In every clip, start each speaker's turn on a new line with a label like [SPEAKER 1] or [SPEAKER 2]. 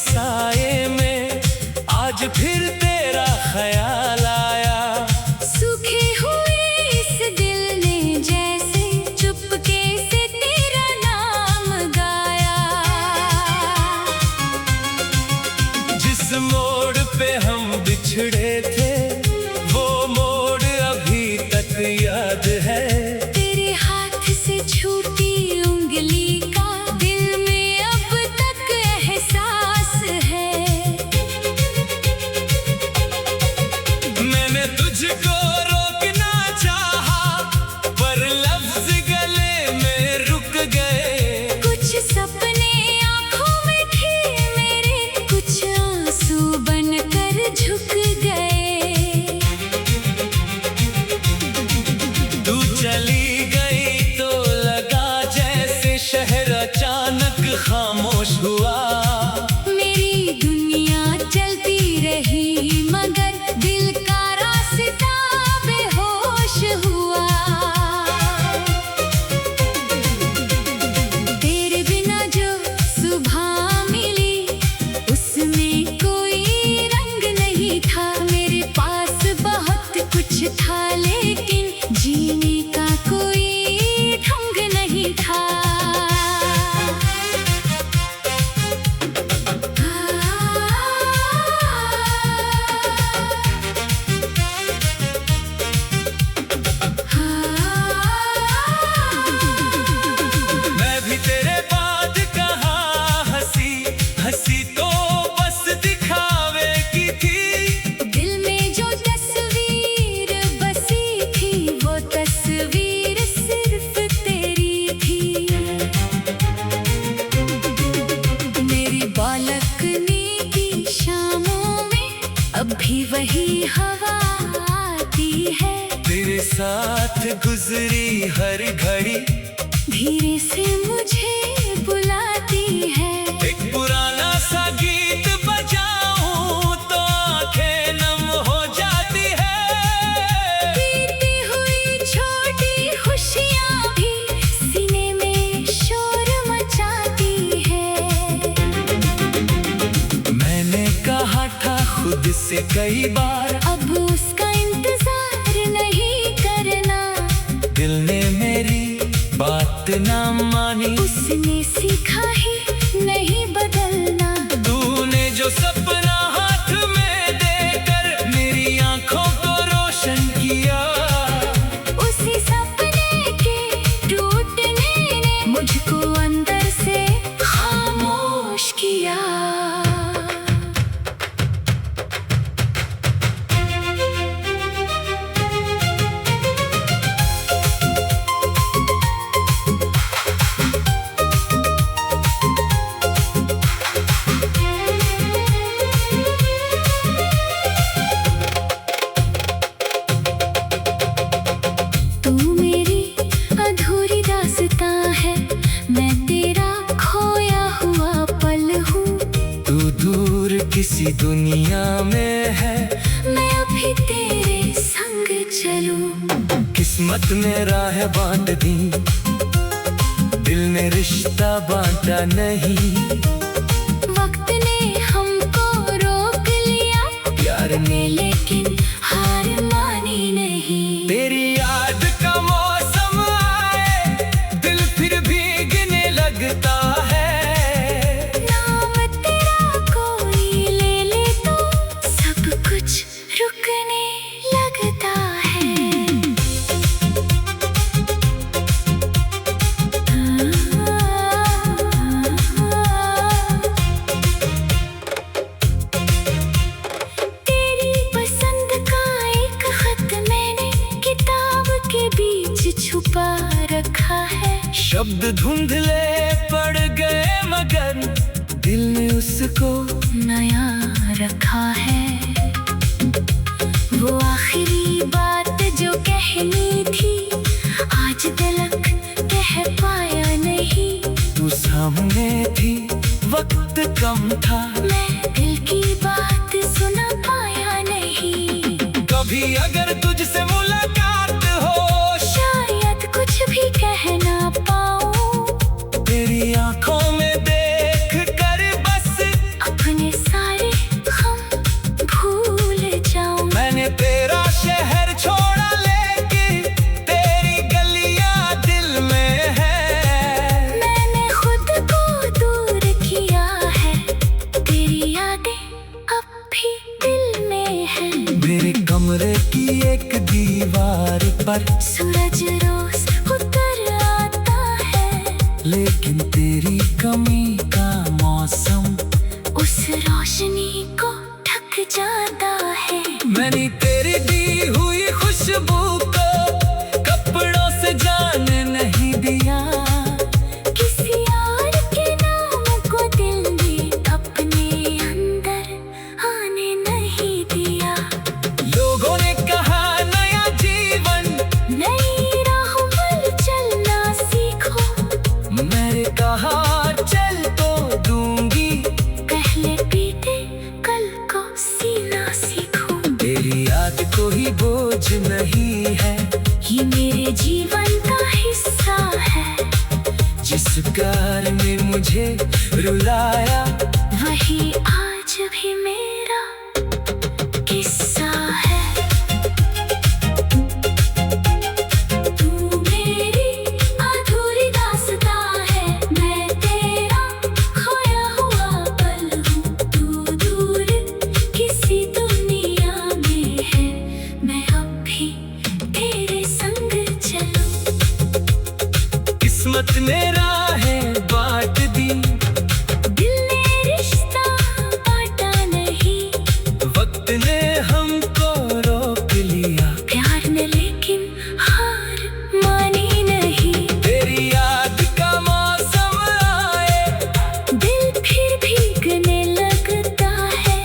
[SPEAKER 1] साए में आज फिर तेरा ख्याल आया।
[SPEAKER 2] सूखे हुए इस दिल ने जैसे चुपके से तेरा नाम गाया।
[SPEAKER 1] जिस मोड़ पे हम बिछड़े थे वो मोड़ अभी तक याद है।
[SPEAKER 2] तेरे हाथ से छूटी उंगली का दिल में अब तक एहसास है।
[SPEAKER 1] मैंने तुझको रोकना चाहा पर लफ्ज गले में रुक गए।
[SPEAKER 2] कुछ सपने आँखों में थे मेरे, कुछ आंसू बनकर झुक गए।
[SPEAKER 1] तू चली गई तो लगा जैसे शहर अचानक खामोश हुआ।
[SPEAKER 2] मेरी दुनिया चलती रही मगर दिल का रास्ता बेहोश हुआ। तेरे बिना जो सुबह मिली उसमें कोई रंग नहीं था। मेरे पास बहुत कुछ था लेकिन जीने का कोई ढंग नहीं था।
[SPEAKER 1] मैं भी तेरे बाद कहाँ हंसी हंसी तो बस दिखावे की थी।
[SPEAKER 2] दिल में जो तस्वीर बसी थी वो तस्वीर सिर्फ तेरी थी। मेरी बालकनी की शामों में अब भी वही हवा आती है।
[SPEAKER 1] तेरे साथ गुजरी हर घड़ी
[SPEAKER 2] धीरे से मुझे बुलाती है।
[SPEAKER 1] एक पुराना सा गीत बजाऊं तो आंखें नम हो जाती है।
[SPEAKER 2] बीती हुई छोटी खुशियाँ भी सीने में शोर मचाती है।
[SPEAKER 1] मैंने कहा था खुद से कई बार
[SPEAKER 2] अब उसका इंतजार नहीं करना।
[SPEAKER 1] दिल ने मेरी बात ना मानी।
[SPEAKER 2] उसने सीखा ही नहीं बदलना।
[SPEAKER 1] तूने जो सपना हाथ में देकर मेरी आंखों को रोशन किया।
[SPEAKER 2] उसी सपने के टूटने ने मुझको अंदर से खामोश किया। तू मेरी अधूरी दास्तां है, मैं तेरा खोया हुआ पल हूँ।
[SPEAKER 1] तू दूर किसी दुनिया में है
[SPEAKER 2] मैं अभी तेरे संग चलूं।
[SPEAKER 1] किस्मत ने राह बांट दी दिल ने रिश्ता बांटा नहीं।
[SPEAKER 2] वक्त ने हमको रोक लिया
[SPEAKER 1] प्यार ने
[SPEAKER 2] लेकिन हार मानी नहीं।
[SPEAKER 1] तेरी याद का मौसम आए दिल फिर भीगने लगता है।
[SPEAKER 2] नाम तेरा कोई ले ले तो सब कुछ रुकने लगता है। तेरी पसंद का एक खत मैंने किताब के बीच छुपा रखा है।
[SPEAKER 1] शब्द धुंधले पड़ गए मगर दिल ने उसको
[SPEAKER 2] नया रखा है। वो आखिरी बात जो कहनी थी आज तलक कह पाया नहीं।
[SPEAKER 1] तू सामने थी वक्त कम था
[SPEAKER 2] मैं दिल की बात सुना पाया नहीं।
[SPEAKER 1] कभी अगर तुझसे मुलाकात हो
[SPEAKER 2] शायद कुछ भी कह ना पाऊं।
[SPEAKER 1] तेरी आंखों में देख कर बस
[SPEAKER 2] अपने
[SPEAKER 1] पर
[SPEAKER 2] सूरज रोज उतर आता है,
[SPEAKER 1] लेकिन तेरी कमी का मौसम
[SPEAKER 2] उस रोशनी को ढक जाता है।
[SPEAKER 1] मैंने तेरी दी हुई खुशबू को कपड़ों से जाने नहीं दिया,
[SPEAKER 2] किसी और के नाम को दिल ने अपने अंदर आने नहीं दिया।
[SPEAKER 1] लोगों ने कहा नया जीवन
[SPEAKER 2] नई राहों पर चलना सीखो,
[SPEAKER 1] मैंने कहा चल तो दूंगी,
[SPEAKER 2] पहले पीटे कल को सीना सीखो।
[SPEAKER 1] तेरी याद कोई बोझ नहीं है,
[SPEAKER 2] ये मेरे जीवन का हिस्सा है,
[SPEAKER 1] जिस प्यार ने मुझे रुलाया
[SPEAKER 2] वही आज भी मेरा किस्सा है। तू मेरी अधूरी दास्तां है, मैं तेरा खोया हुआ पल हूँ। तू दूर किसी दुनिया में है, मैं अब भी तेरे संग चलूं।
[SPEAKER 1] किस्मत ने राहें बांट दी,
[SPEAKER 2] दिल ने रिश्ता बांटा नहीं,
[SPEAKER 1] वक्त ने हमको रोक लिया,
[SPEAKER 2] प्यार ने लेकिन हार मानी नहीं।
[SPEAKER 1] तेरी याद का मौसम आए
[SPEAKER 2] दिल फिर भीगने लगता है,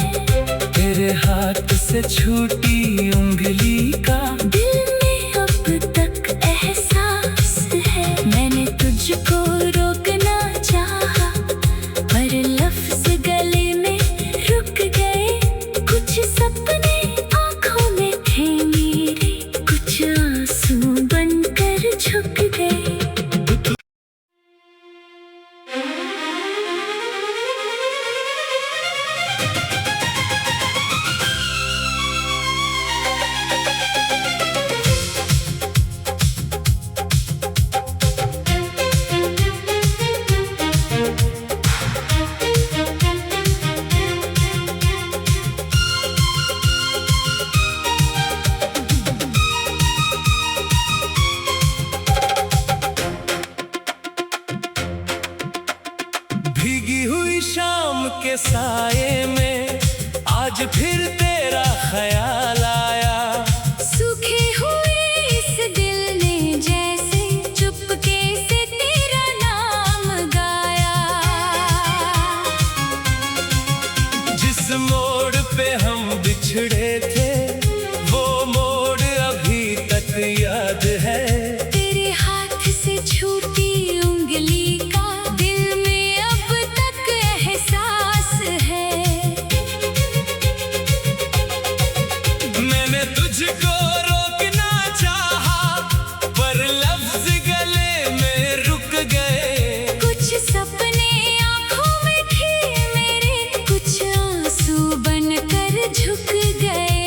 [SPEAKER 1] तेरे हाथ से छूटी उंगली का
[SPEAKER 2] दिल में अब तक एहसास है। मैंने तुझको रोकना चाहा, पर लफ्ज गले में रुक गए। कुछ सपने आँखों में थे मेरे, कुछ आंसू बनकर झुक गए।
[SPEAKER 1] भीगी हुई शाम के साये में आज फिर तेरा ख्याल आया,
[SPEAKER 2] सूखे हुए इस दिल ने जैसे चुपके से तेरा नाम गाया।
[SPEAKER 1] जिस मोड़ पे हम बिछड़े थे वो मोड़ अभी तक याद है,
[SPEAKER 2] तेरे हाथ से छूटी उंगली का दिल में अब तक एहसास है।
[SPEAKER 1] मैंने तुझको रोकना चाहा, पर लफ्ज गले में रुक गए।
[SPEAKER 2] कुछ सपने आँखों में थे मेरे, कुछ आंसू बनकर झुक गए।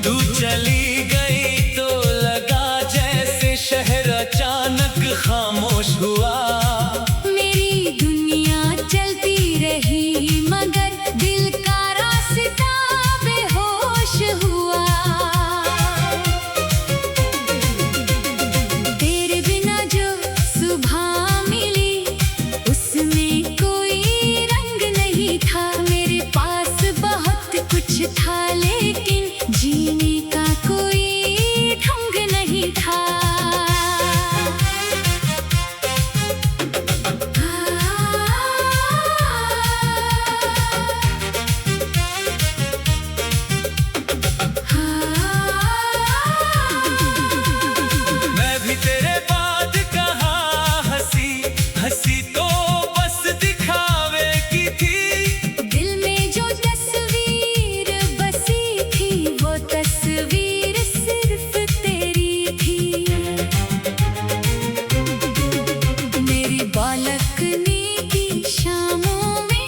[SPEAKER 1] तू चली गई तो लगा जैसे शहर अचानक खामोश हुआ,
[SPEAKER 2] मेरी दुनिया चलती रही मगर दिल का रास्ता बेहोश हुआ। तेरे बिना जो सुबह मिली उसमें कोई रंग नहीं था, मेरे पास बहुत कुछ था लेकिन जीने का कोई ढंग नहीं था।
[SPEAKER 1] मैं भी तेरे बाद कहाँ हंसी हंसी तो बस दिखावे की थी,
[SPEAKER 2] दिल में जो तस्वीर बसी थी वो तस्वीर सिर्फ तेरी थी। मेरी बालकनी की शामों में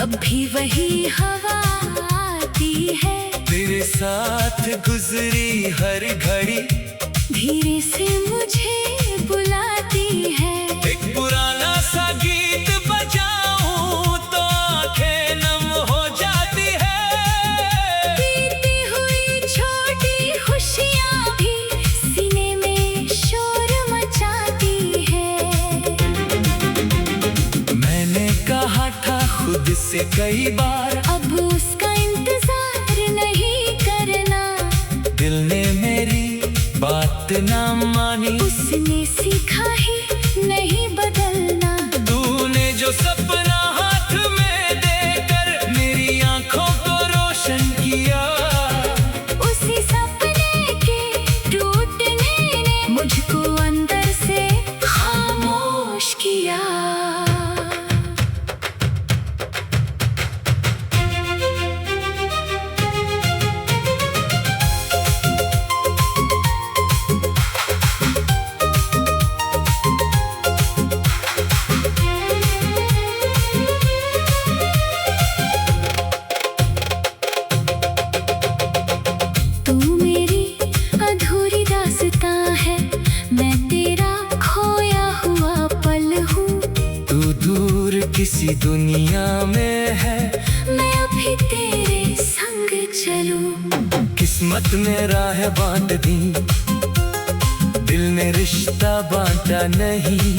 [SPEAKER 2] अब भी वही हवा आती है,
[SPEAKER 1] तेरे साथ गुजरी हर घड़ी
[SPEAKER 2] धीरे से मुझे बुलाती है।
[SPEAKER 1] एक पुराना सा गीत बजाऊं तो आंखें नम हो जाती है।
[SPEAKER 2] बीती हुई
[SPEAKER 1] से कई बार।
[SPEAKER 2] अब उसका इंतजार नहीं करना,
[SPEAKER 1] दिल ने मेरी बात ना मानी।
[SPEAKER 2] उसने सीखा ही नहीं बदलना।
[SPEAKER 1] तूने जो सपना हाथ में देकर मेरी आंखों को रोशन किया,
[SPEAKER 2] उसी सपने के टूटने ने मुझको अंदर से खामोश किया। तू मेरी अधूरी दास्तां है, मैं तेरा खोया हुआ पल हूँ।
[SPEAKER 1] तू दूर किसी दुनिया में है,
[SPEAKER 2] मैं अभी तेरे संग चलूं।
[SPEAKER 1] किस्मत में राह बांट दी, दिल ने रिश्ता बांटा नहीं।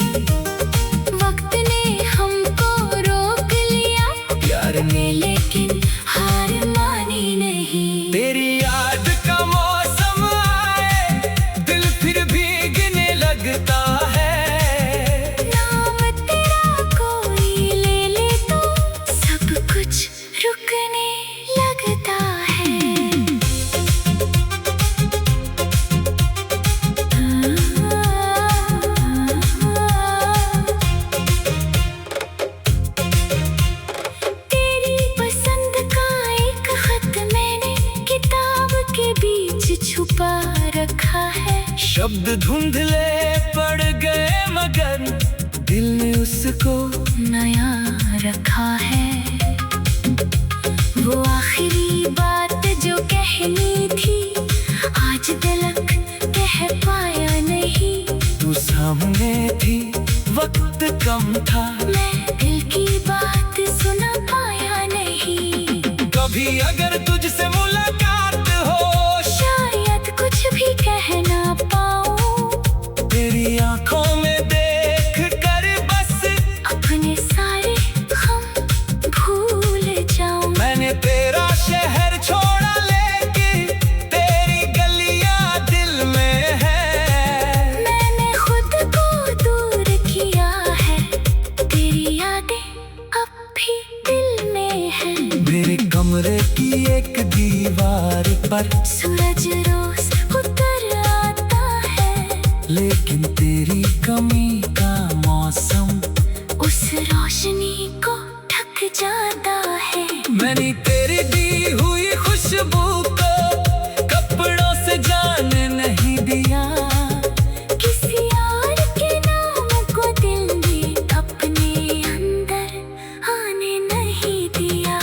[SPEAKER 2] वक्त ने हमको रोक लिया
[SPEAKER 1] प्यार ने
[SPEAKER 2] लेकिन हार मानी नहीं।
[SPEAKER 1] तेरी याद का मौसम आए, दिल फिर भीगने लगता है।
[SPEAKER 2] नाम तेरा कोई ले ले तो सब कुछ रुकने लगता है। तेरी पसंद का एक खत मैंने किताब के बीच छुपा रखा है।
[SPEAKER 1] शब्द धुंधले पड़ गए मगर दिल ने उसको
[SPEAKER 2] नया रखा है। वो आखिरी बात जो कहनी थी आज तलक कह पाया नहीं।
[SPEAKER 1] तू सामने थी, वक्त कम था,
[SPEAKER 2] मैं दिल की बात सुना पाया नहीं।
[SPEAKER 1] कभी अगर तुझसे मुलाकात हो,
[SPEAKER 2] शायद कुछ भी कह ना पाऊं।
[SPEAKER 1] तेरी आंखों में देख कर बस
[SPEAKER 2] अपने सारे गम भूल जाऊं।
[SPEAKER 1] मैंने तेरा शहर छोड़ा, लेकिन तेरी गलियां दिल में है।
[SPEAKER 2] मैंने खुद को दूर किया है, तेरी यादें अब भी दिल में है।
[SPEAKER 1] मेरे कमरे की एक दीवार पर
[SPEAKER 2] सूरज रोज उतर आता है,
[SPEAKER 1] लेकिन तेरी कमी का मौसम
[SPEAKER 2] उस रोशनी को ढक जाता है।
[SPEAKER 1] मैंने तेरी दी हुई खुशबू को कपड़ों से जाने नहीं दिया।
[SPEAKER 2] किसी और के नाम को दिल ने अपने अंदर आने नहीं दिया।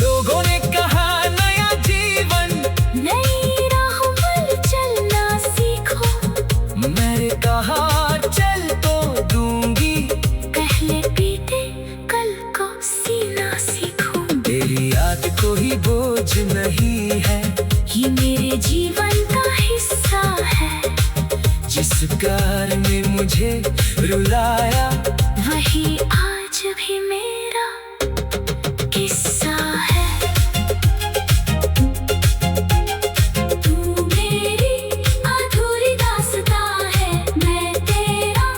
[SPEAKER 1] लोगों ने कहा नया जीवन,
[SPEAKER 2] नई राहों पर चलना सीखो।
[SPEAKER 1] मैंने कहा चल तो दूंगी,
[SPEAKER 2] पहले पीटे कल को सीना सीखो।
[SPEAKER 1] तेरी याद कोई बोझ नहीं है,
[SPEAKER 2] ये मेरे जीवन का हिस्सा है।
[SPEAKER 1] जिस प्यार ने मुझे रुलाया,
[SPEAKER 2] वही आज भी मेरा किस्सा है। तू मेरी अधूरी दास्तां है, मैं तेरा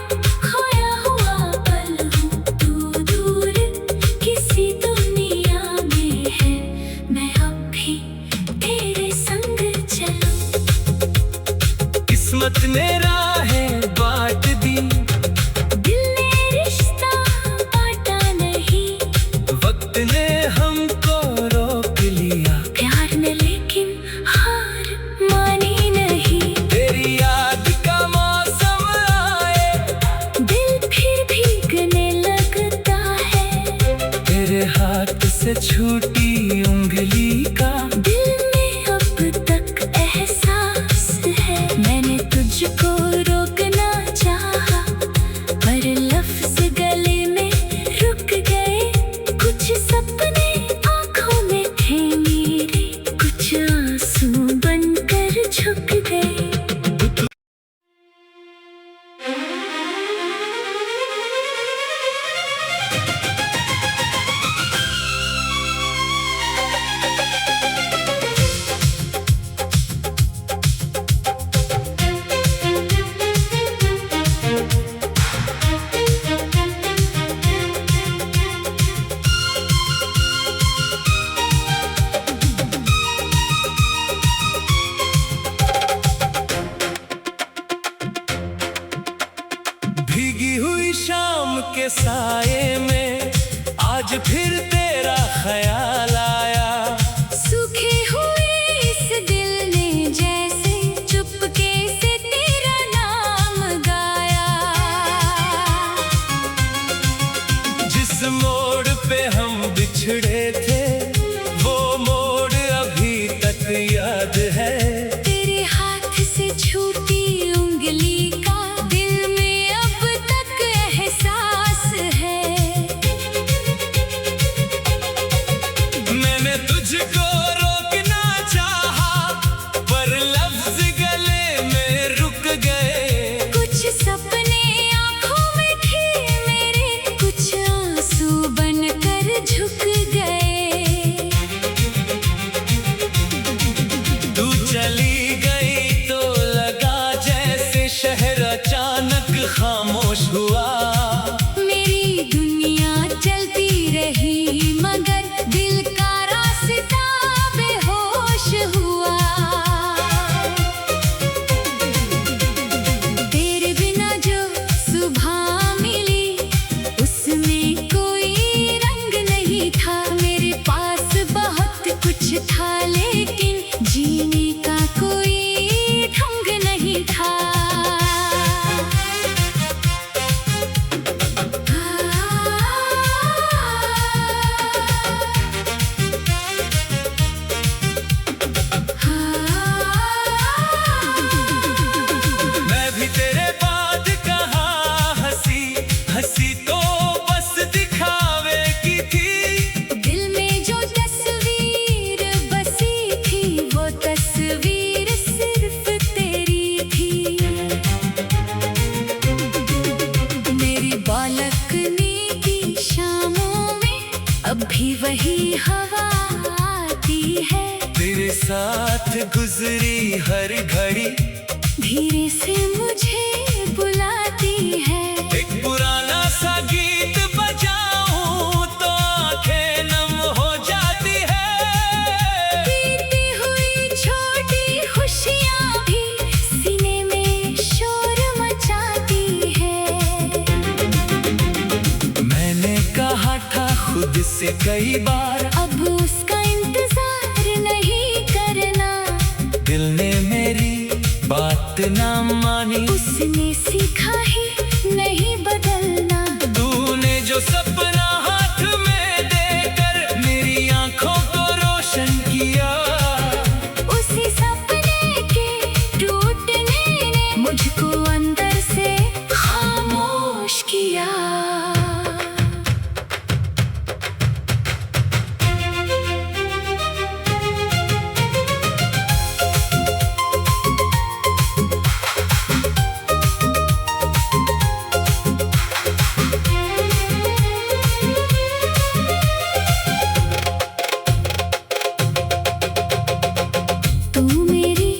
[SPEAKER 2] खोया हुआ पल हूँ। तू दूर किसी दुनिया में है, मैं अब भी तेरे संग चलूं।
[SPEAKER 1] किस्मत ने राहें बांट दी,
[SPEAKER 2] दिल ने रिश्ता बांटा नहीं।
[SPEAKER 1] वक्त ने हमको रोक लिया,
[SPEAKER 2] प्यार ने लेकिन हार मानी नहीं।
[SPEAKER 1] तेरी याद का मौसम आए,
[SPEAKER 2] दिल फिर भीगने लगता है।
[SPEAKER 1] तेरे हाथ से छूटी उंगली का
[SPEAKER 2] दिल में अब तक एहसास है। मैंने तुझको रोकना चाहा, पर लफ्ज गले में रुक गए। कुछ सपने आंखों में थे मेरे, कुछ आंसू बनकर झुक गए।
[SPEAKER 1] के साए में आज फिर तेरा ख्याल आया।
[SPEAKER 2] सूखे हुए इस दिल ने जैसे चुपके से तेरा नाम गाया।
[SPEAKER 1] जिस मोड़ पे हम बिछड़े थे वो मोड़ अभी तक याद है।
[SPEAKER 2] तेरे हाथ से छूटी उंगली का दिल में अब तक एहसास है।
[SPEAKER 1] मैंने तुझको रोकना चाहा पर लफ्ज गले में रुक गए।
[SPEAKER 2] कुछ सपने आंखों में थे मेरे, कुछ आंसू बनकर झुक गए।
[SPEAKER 1] तू चली गई तो लगा जैसे शहर अचानक खामोश हुआ।
[SPEAKER 2] मेरी दुनिया चलती रही मगर दिल का रास्ता बेहोश हुआ। तेरे बिना जो सुबह मिली उसमें कोई रंग नहीं था। मेरे पास बहुत कुछ था लेकिन जीने का कोई ढंग नहीं था।
[SPEAKER 1] मैं भी तेरे बाद कहाँ हंसी हंसी तो बस दिखावे की थी।
[SPEAKER 2] दिल में जो तस्वीर बसी थी वो तस्वीर सिर्फ तेरी थी। मेरी बालकनी की शामों में अब भी वही हवा आती है।
[SPEAKER 1] तेरे साथ गुजरी हर घड़ी
[SPEAKER 2] धीरे से मुझे बुलाती है।
[SPEAKER 1] एक पुराना सा गीत बजाऊं तो आंखें नम हो जाती है।
[SPEAKER 2] बीती हुई छोटी खुशियाँ भी सीने में शोर मचाती है।
[SPEAKER 1] मैंने कहा था खुद से कई बार
[SPEAKER 2] अब उसका इंतजार नहीं करना।
[SPEAKER 1] दिल ने मेरी बात ना मानी।
[SPEAKER 2] उसने सीखा ही नहीं बदलना।
[SPEAKER 1] तूने जो सपना हाथ में देकर मेरी आंखों को रोशन किया।
[SPEAKER 2] उसी सपने के टूटने ने मुझको अंदर से खामोश किया। तू मेरी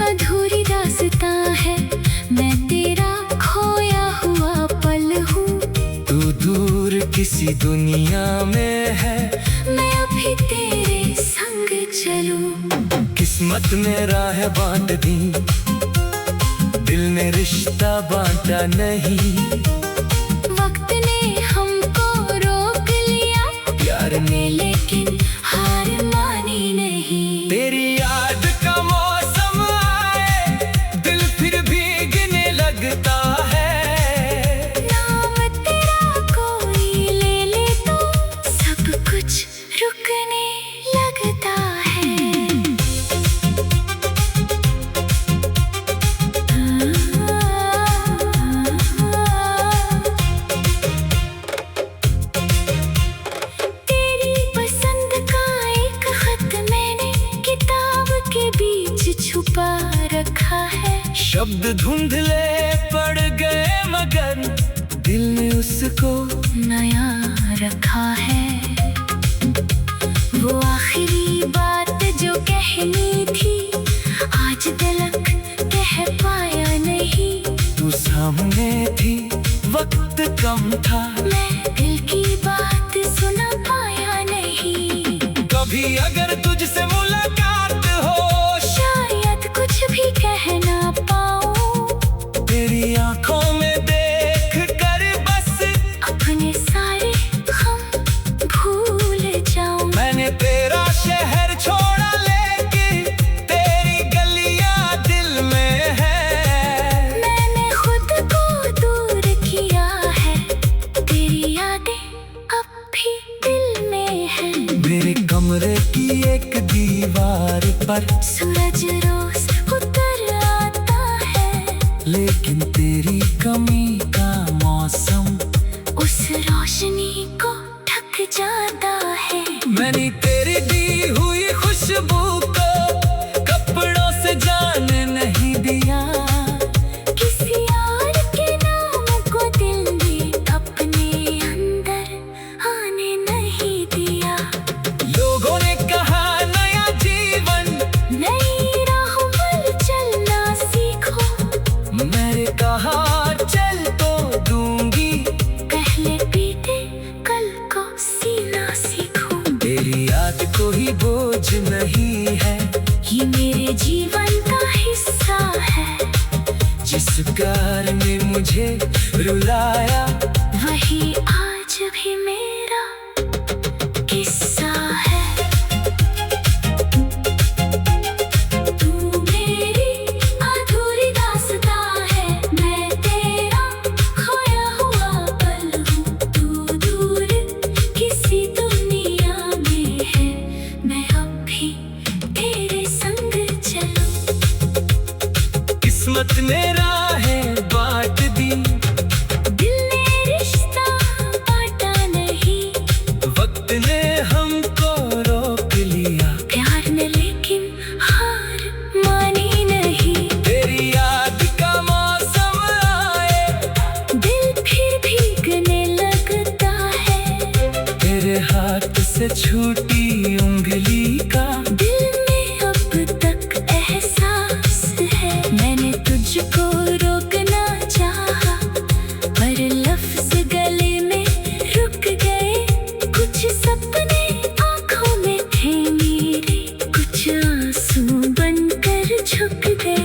[SPEAKER 2] अधूरी दास्तां है, मैं तेरा खोया हुआ पल हूँ।
[SPEAKER 1] तू दूर किसी दुनिया में है
[SPEAKER 2] मैं अभी तेरे संग चलूं।
[SPEAKER 1] किस्मत ने राह बांट दी दिल ने रिश्ता बांटा नहीं।
[SPEAKER 2] वक्त ने हमको रोक लिया
[SPEAKER 1] प्यार ने
[SPEAKER 2] लेकिन हार मानी नहीं।
[SPEAKER 1] तेरी याद का मौसम आए दिल फिर भीगने लगता है।
[SPEAKER 2] नाम तेरा कोई ले ले तो सब कुछ रुकने लगता है। तेरी पसंद का एक खत मैंने किताब के बीच छुपा रखा है।
[SPEAKER 1] शब्द धुंधले पड़ गए मगर दिल ने उसको
[SPEAKER 2] नया रखा है। वो आखिरी बात जो कहनी थी आज तलक कह पाया नहीं।
[SPEAKER 1] तू सामने थी वक्त कम था
[SPEAKER 2] मैं दिल की बात सुना पाया नहीं।
[SPEAKER 1] कभी अगर तुझसे मुलाकात हो
[SPEAKER 2] शायद कुछ भी कह ना पाऊं।
[SPEAKER 1] तेरी आंखों में देख कर बस
[SPEAKER 2] अपने
[SPEAKER 1] पर
[SPEAKER 2] सूरज रोज उतर आता है,
[SPEAKER 1] लेकिन तेरी कमी का मौसम
[SPEAKER 2] उस रोशनी को ढक जाता है।
[SPEAKER 1] मैंने तेरी दी हुई खुशबू को कपड़ों से जाने नहीं दिया,
[SPEAKER 2] किसी और के नाम को दिल ने अपने अंदर आने नहीं दिया।
[SPEAKER 1] लोगों ने कहा नया जीवन,
[SPEAKER 2] नई राहों पर चलना सीखो,
[SPEAKER 1] मैंने कहा चल तो दूंगी,
[SPEAKER 2] पहले पीटे कल को सीना सीखो।
[SPEAKER 1] तेरी याद कोई बोझ नहीं है,
[SPEAKER 2] ये मेरे जीवन का हिस्सा है,
[SPEAKER 1] जिस प्यार ने मुझे रुलाया
[SPEAKER 2] वही आज भी मेरा किस्सा है। तू मेरी अधूरी दास्तां है, मैं तेरा खोया हुआ पल हूँ। तू दूर किसी दुनिया में है, मैं अब भी तेरे संग चलूं।
[SPEAKER 1] किस्मत ने राहें बांट दी,
[SPEAKER 2] दिल ने रिश्ता बांटा नहीं,
[SPEAKER 1] वक्त ने हमको रोक लिया,
[SPEAKER 2] प्यार ने लेकिन हार मानी नहीं।
[SPEAKER 1] तेरी याद का मौसम आए
[SPEAKER 2] दिल फिर भीगने लगता है,
[SPEAKER 1] तेरे हाथ से छूटी उंगली का
[SPEAKER 2] दिल में अब तक एहसास है। मैंने तुझको रोकना चाहा, पर लफ्ज गले में रुक गए। कुछ सपने आंखों में थे मेरे, कुछ आंसू बनकर झुक गए।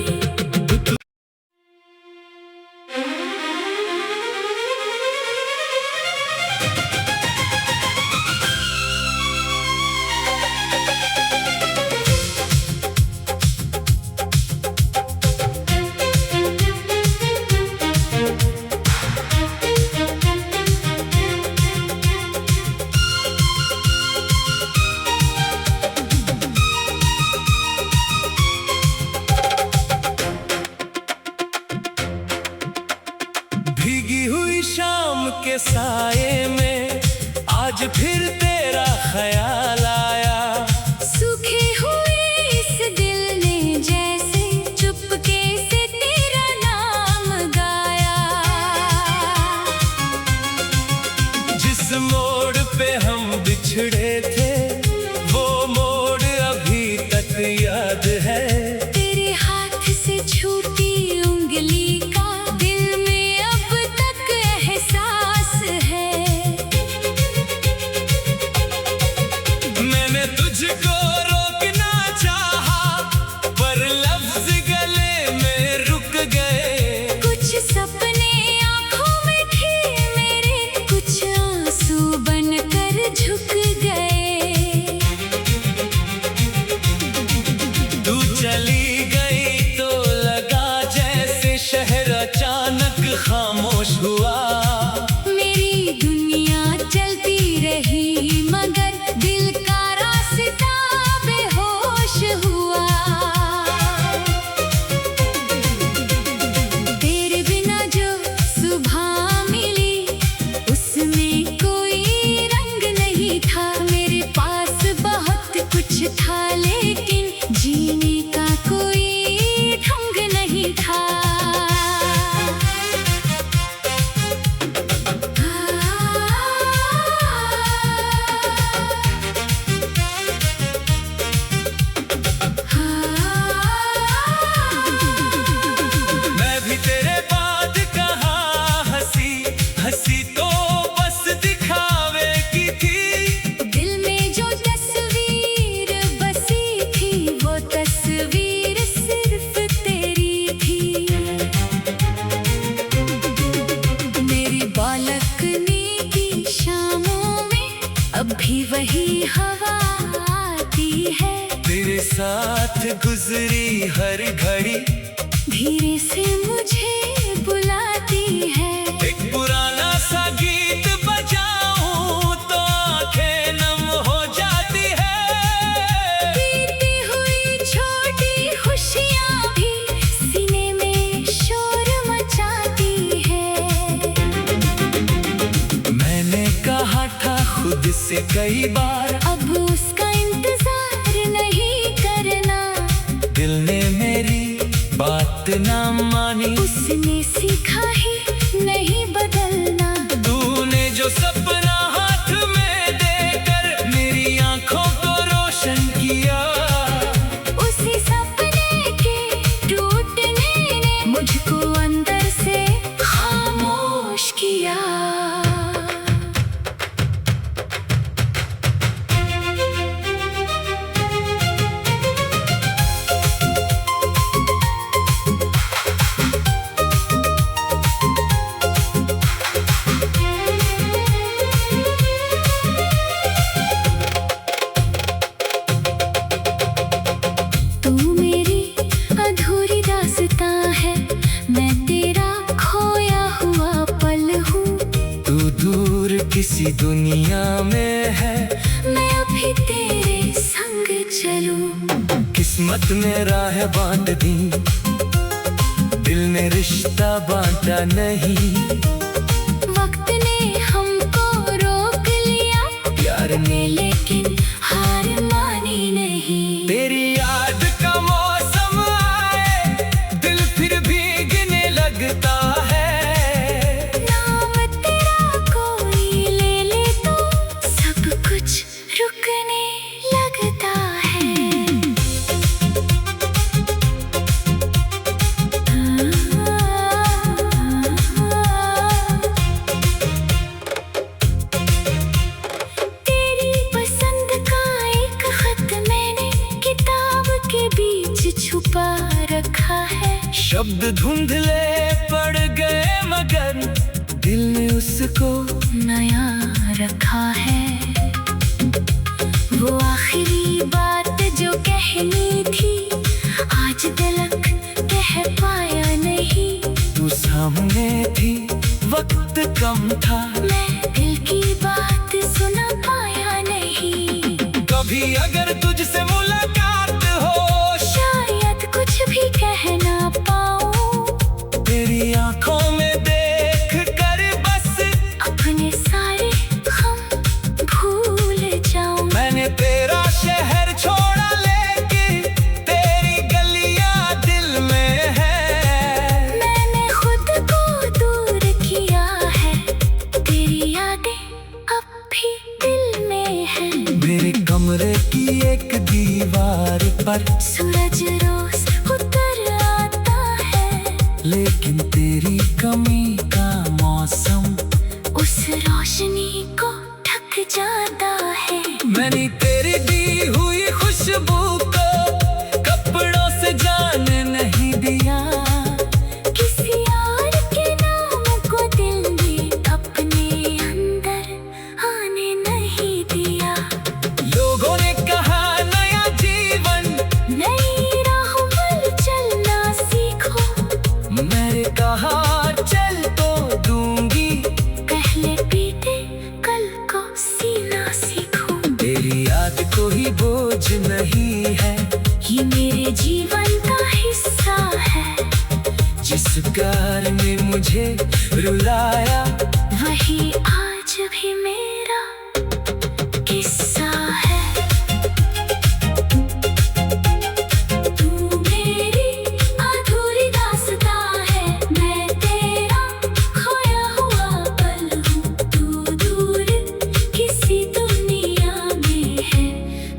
[SPEAKER 1] भीगी हुई शाम के साये में आज फिर तेरा ख्याल आया,
[SPEAKER 2] सूखे हुए इस दिल ने जैसे चुपके से तेरा नाम गाया।
[SPEAKER 1] जिस मोड़ पे हम बिछड़े थे वो मोड़ अभी तक याद है,
[SPEAKER 2] तेरे हाथ से छूटी उंगली का दिल में अब तक एहसास है।
[SPEAKER 1] मैंने तुझको रोकना चाहा, पर लफ्ज गले में रुक गए।
[SPEAKER 2] कुछ सपने आंखों में थे मेरे, कुछ आंसू बनकर झुक गए।
[SPEAKER 1] तू चली गई तो लगा जैसे शहर अचानक खामोश हुआ,
[SPEAKER 2] मेरी दुनिया चलती रही मगर दिल का रास्ता बेहोश हुआ। तेरे बिना जो सुबह मिली उसमें कोई रंग नहीं था, मेरे पास बहुत कुछ था लेकिन जीने का कोई ढंग नहीं था।
[SPEAKER 1] मैं भी तेरे बाद कहाँ हंसी हंसी तो बस दिखावे की थी,
[SPEAKER 2] दिल में जो तस्वीर बसी थी वो तस्वीर सिर्फ तेरी थी। मेरी बालकनी की शामों में अब भी वही हवा आती है,
[SPEAKER 1] तेरे साथ गुजरी हर घड़ी
[SPEAKER 2] धीरे से मुझे बुलाती है।
[SPEAKER 1] एक पुराना सा गीत बजाऊं तो आंखें नम हो जाती है।
[SPEAKER 2] बीती हुई
[SPEAKER 1] से कई बार,
[SPEAKER 2] अब उसका इंतजार नहीं करना।
[SPEAKER 1] दिल ने मेरी बात ना मानी,
[SPEAKER 2] उसने सीखा ही नहीं बदलना।
[SPEAKER 1] तूने जो सपना हाथ में देकर मेरी आंखों को रोशन किया,
[SPEAKER 2] उसी सपने के टूटने ने मुझको अंदर से खामोश किया। तू मेरी अधूरी दास्तां है, मैं तेरा खोया हुआ पल हूँ।
[SPEAKER 1] तू दूर किसी दुनिया में है,
[SPEAKER 2] मैं अभी तेरे संग चलूं।
[SPEAKER 1] किस्मत में राह बांट दी, दिल ने रिश्ता बांटा नहीं।
[SPEAKER 2] वक्त ने हमको रोक लिया
[SPEAKER 1] प्यार ने
[SPEAKER 2] लेकिन हार मानी नहीं।
[SPEAKER 1] तेरी याद का मौसम आए, दिल फिर भीगने लगता है।
[SPEAKER 2] नाम तेरा कोई ले ले तो सब कुछ रुकने लगता है। तेरी पसंद का एक खत मैंने किताब के बीच छुपा रखा है।
[SPEAKER 1] शब्द धुंधले पड़ गए मगर दिल ने उसको
[SPEAKER 2] नया रखा है। वो आखिरी बात जो कहनी थी आज तलक कह पाया नहीं।
[SPEAKER 1] तू सामने थी, वक्त कम था,
[SPEAKER 2] मैं दिल की बात सुना पाया नहीं।
[SPEAKER 1] कभी अगर तुझसे मुलाकात हो,
[SPEAKER 2] शायद कुछ भी कह ना पाऊं।
[SPEAKER 1] तेरी आंखों में देख कर बस
[SPEAKER 2] अपने सारे गम भूल जाऊं।
[SPEAKER 1] मैंने तेरा शहर छोड़ा, लेकिन तेरी गलियां दिल में है।
[SPEAKER 2] मैंने खुद को दूर किया है, तेरी यादें अब भी दिल में है।
[SPEAKER 1] मेरे कमरे की एक दीवार पर
[SPEAKER 2] सूरज रोज उतर आता है,
[SPEAKER 1] लेकिन तेरी कमी का मौसम
[SPEAKER 2] उस रोशनी को ढक जाता है।
[SPEAKER 1] मैंने तेरी दी हुई खुशबू को कपड़ों से जाने नहीं दिया।
[SPEAKER 2] किसी और के नाम को दिल ने अपने अंदर आने नहीं दिया।
[SPEAKER 1] लोगों ने कहा नया जीवन,
[SPEAKER 2] नई राहों पर चलना सीखो।
[SPEAKER 1] मैंने कहा चल तो दूंगी,
[SPEAKER 2] पहले पीटे कल को सीना सीखो।
[SPEAKER 1] तेरी याद कोई बोझ नहीं है,
[SPEAKER 2] ये मेरे जीवन का हिस्सा है।
[SPEAKER 1] जिस प्यार ने मुझे रुलाया,
[SPEAKER 2] वही आज भी मेरा किस्सा है। तू मेरी अधूरी दास्तां है, मैं तेरा खोया हुआ पल हूँ। तू दूर किसी दुनिया में है,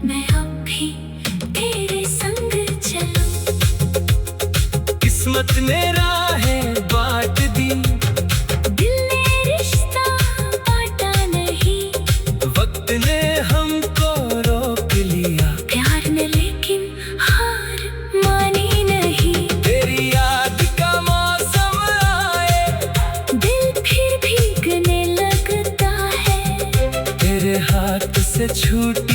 [SPEAKER 2] मैं अब भी तेरे संग चलूं।
[SPEAKER 1] किस्मत ने राहें बांट दी,
[SPEAKER 2] दिल ने रिश्ता बांटा नहीं।
[SPEAKER 1] वक्त ने हमको रोक लिया,
[SPEAKER 2] प्यार ने लेकिन हार मानी नहीं।
[SPEAKER 1] तेरी याद का मौसम आए,
[SPEAKER 2] दिल फिर भीगने लगता है।
[SPEAKER 1] तेरे हाथ से छूट